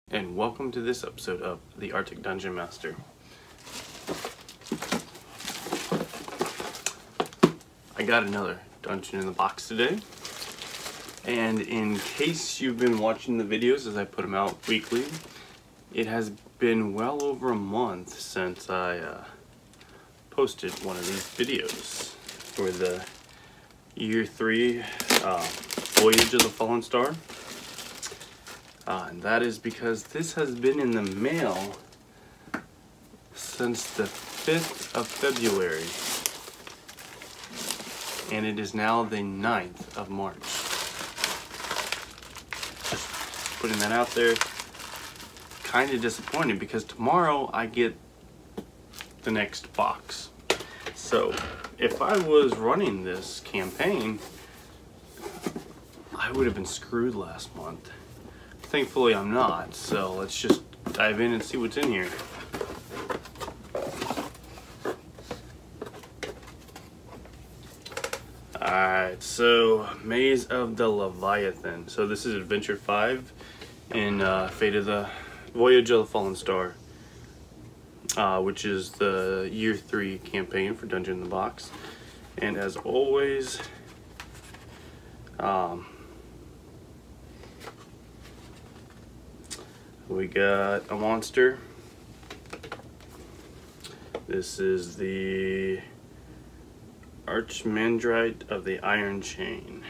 And welcome to this episode of the Arctic Dungeon Master. I got another dungeon in the box today, and in case you've been watching the videos as I put them out weekly, it has been well over a month since I posted one of these videos for the Year 3 Voyage of the Fallen Star. And that is because this has been in the mail since the 5th of February. And it is now the 9th of March. Just putting that out there. Kind of disappointed because tomorrow I get the next box. So if I was running this campaign, I would have been screwed last month. Thankfully I'm not, so let's just dive in and see what's in here. Alright, so Maze of the Leviathan. So this is Adventure 5 in Fate of the Voyage of the Fallen Star, which is the Year 3 campaign for Dungeon in the Box. And as always, we got a monster. This is the Archmandrite of the Iron Chain.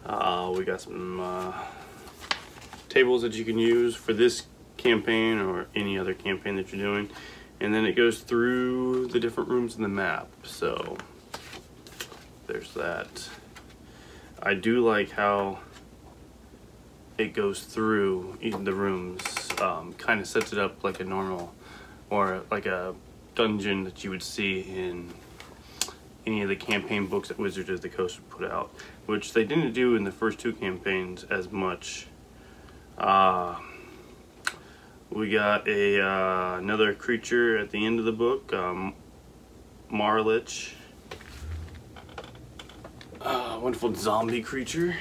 We got some tables that you can use for this campaign or any other campaign that you're doing. And then it goes through the different rooms in the map. So there's that. I do like how it goes through even the rooms, kind of sets it up like a normal or like a dungeon that you would see in any of the campaign books that Wizards of the Coast would put out, which they didn't do in the first two campaigns as much. We got another creature at the end of the book, Marlette, wonderful zombie creature.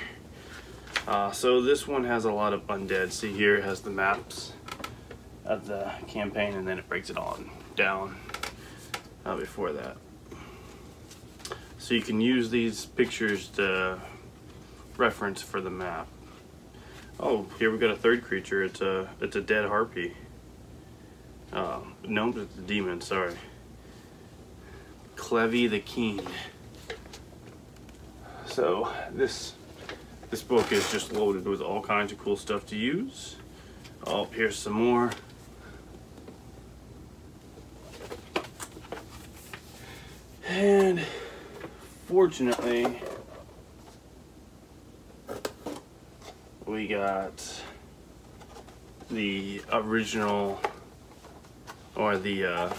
So this one has a lot of undead. See here, it has the maps of the campaign, and then it breaks it on down before that. So you can use these pictures to reference for the map. Oh, here we got a third creature. It's a dead harpy. No, it's a demon. Sorry, Clevy the Keen. So this book is just loaded with all kinds of cool stuff to use. Oh, here's some more. And fortunately, we got the original, or the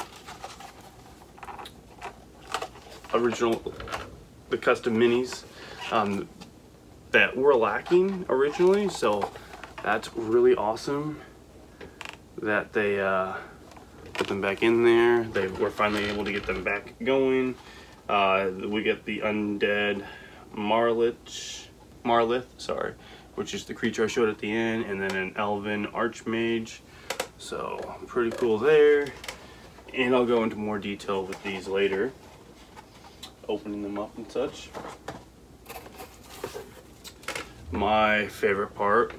custom minis that were lacking originally, so that's really awesome that they put them back in there. They were finally able to get them back going. We get the Undead Marlette, sorry, which is the creature I showed at the end, and then an Elven Archmage. So pretty cool there. And I'll go into more detail with these later, opening them up and such. My favorite part,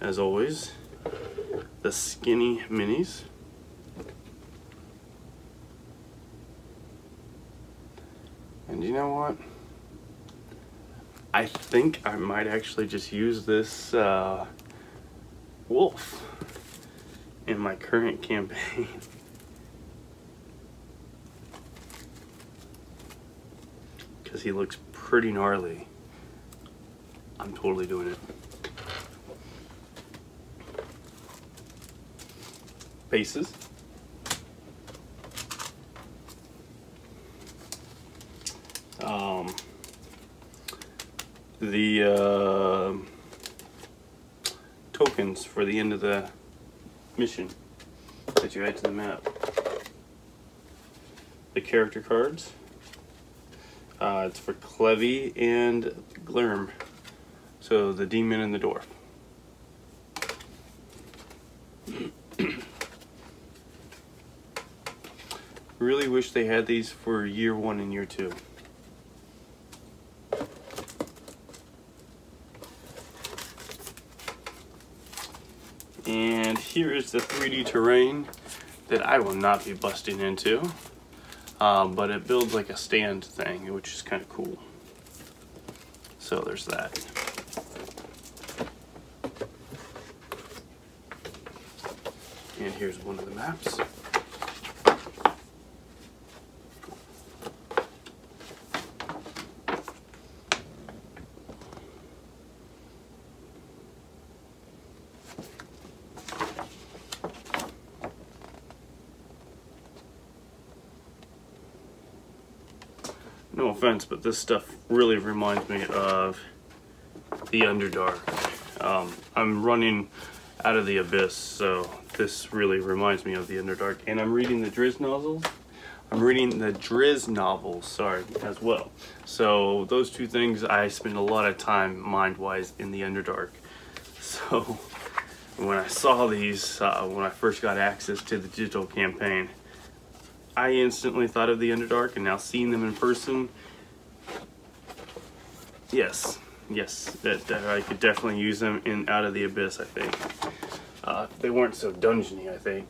as always, the skinny minis. And you know what? I think I might actually just use this wolf in my current campaign. Because he looks pretty gnarly. I'm totally doing it. Bases. The tokens for the end of the mission that you add to the map. The character cards. It's for Clevy and Glurm. So the demon and the dwarf. Really wish they had these for year 1 and year 2. And here is the 3D terrain that I will not be busting into, but it builds like a stand thing, which is kind of cool. So there's that. And here's one of the maps. No offense, but this stuff really reminds me of the Underdark. I'm running out of the Abyss, so this really reminds me of the Underdark. And I'm reading the Drizzt novels. Sorry, as well. So those two things, I spend a lot of time mind-wise in the Underdark. So when I saw these, when I first got access to the digital campaign, I instantly thought of the Underdark, and now seeing them in person, yes, that I could definitely use them in Out of the Abyss, I think. If they weren't so dungeony, I think.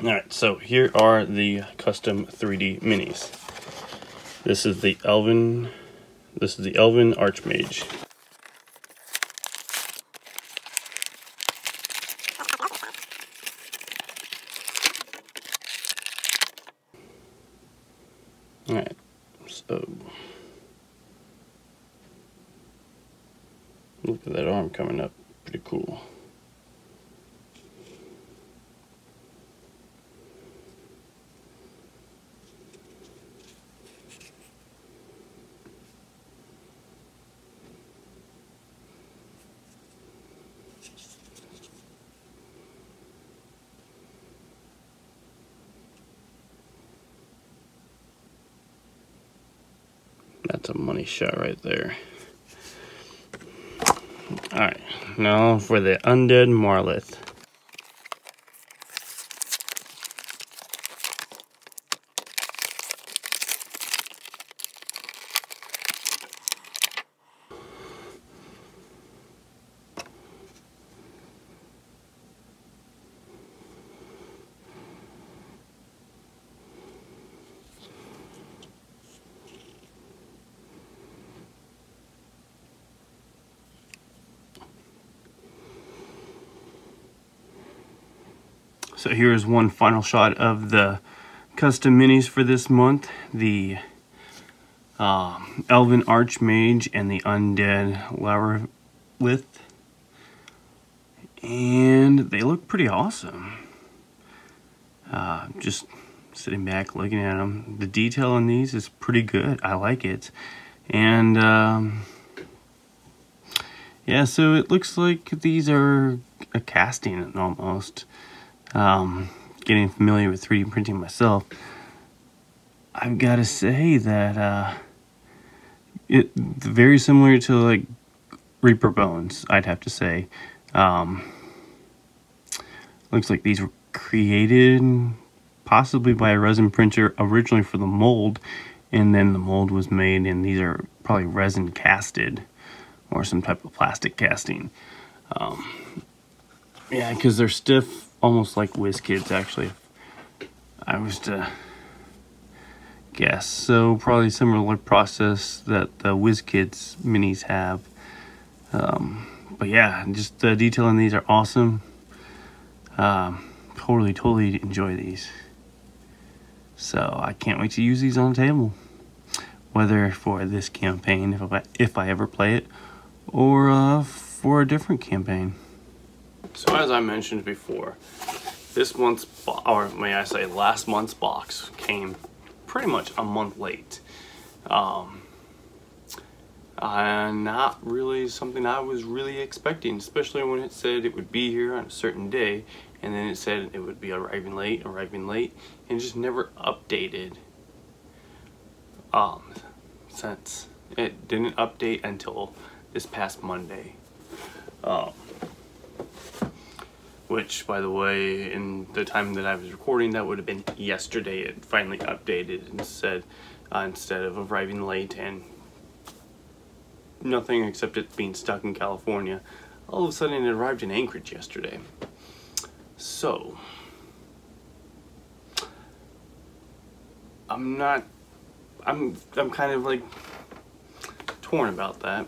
Alright, so here are the custom 3D minis. This is the Elven Archmage. Alright, so look at that arm coming up, pretty cool. That's a money shot right there. Alright, now for the Undead Marlette. So here's one final shot of the custom minis for this month. The Elven Archmage and the Undead Marlette. And they look pretty awesome. Just sitting back looking at them. The detail on these is pretty good. I like it. And yeah, so it looks like these are a casting almost. Getting familiar with 3D printing myself, I've got to say that it's very similar to like Reaper Bones, I'd have to say. Looks like these were created possibly by a resin printer originally for the mold, and then the mold was made, and these are probably resin casted or some type of plastic casting. Yeah, because they're stiff, almost like WizKids, actually. I was to guess. So probably similar process that the WizKids minis have. But yeah, just the detail in these are awesome. Totally enjoy these. So I can't wait to use these on the table. Whether for this campaign, if I ever play it, or for a different campaign. So as I mentioned before, this month's, or may I say last month's box came pretty much a month late. Not really something I was really expecting, especially when it said it would be here on a certain day, and then it said it would be arriving late, and just never updated since. It didn't update until this past Monday. Which, by the way, in the time that I was recording, that would have been yesterday. It finally updated and said, instead of arriving late and nothing except it being stuck in California, all of a sudden it arrived in Anchorage yesterday. So, I'm kind of like torn about that.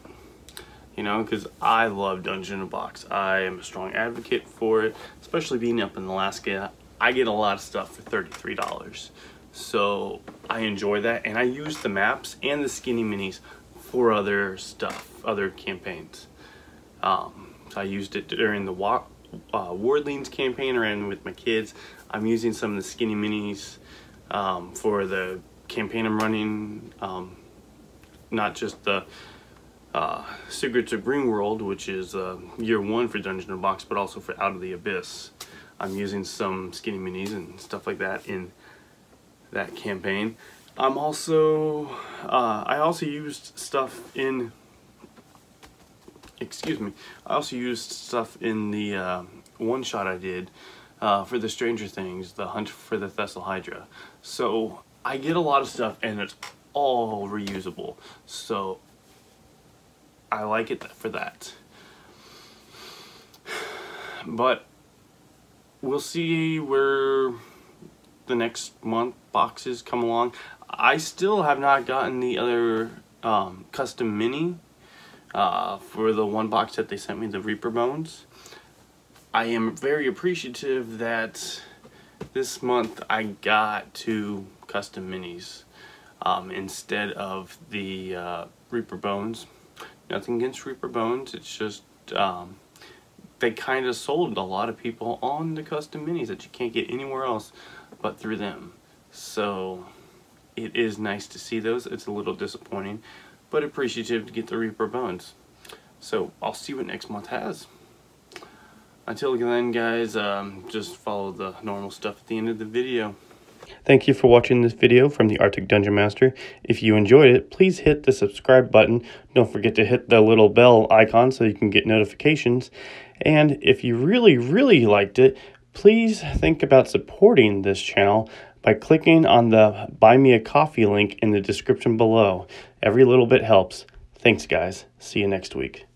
You know, because I love Dungeon in a Box. I am a strong advocate for it, especially being up in Alaska. I get a lot of stuff for $33. So I enjoy that, and I use the maps and the skinny minis for other stuff, other campaigns. So I used it during the Wardlings campaign, around with my kids. I'm using some of the skinny minis for the campaign I'm running, not just the Secrets of Greenworld, which is year 1 for Dungeon in a Box, but also for Out of the Abyss. I'm using some skinny minis and stuff like that in that campaign. I'm also I also used stuff in the one shot I did for the Stranger Things, the Hunt for the Thessal Hydra. So I get a lot of stuff, and it's all reusable. So I like it for that. But we'll see where the next month boxes come along. I still have not gotten the other custom mini for the one box that they sent me, the Reaper Bones. I am very appreciative that this month I got 2 custom minis instead of the Reaper Bones. Nothing against Reaper Bones, it's just they kind of sold a lot of people on the custom minis that you can't get anywhere else but through them. So it is nice to see those. It's a little disappointing, but appreciative to get the Reaper Bones. So I'll see what next month has. Until then, guys, just follow the normal stuff at the end of the video. Thank you for watching this video from the Arctic Dungeon Master. If you enjoyed it, please hit the subscribe button. Don't forget to hit the little bell icon so you can get notifications. And if you really, really liked it, please think about supporting this channel by clicking on the Buy Me a Coffee link in the description below. Every little bit helps. Thanks, guys. See you next week.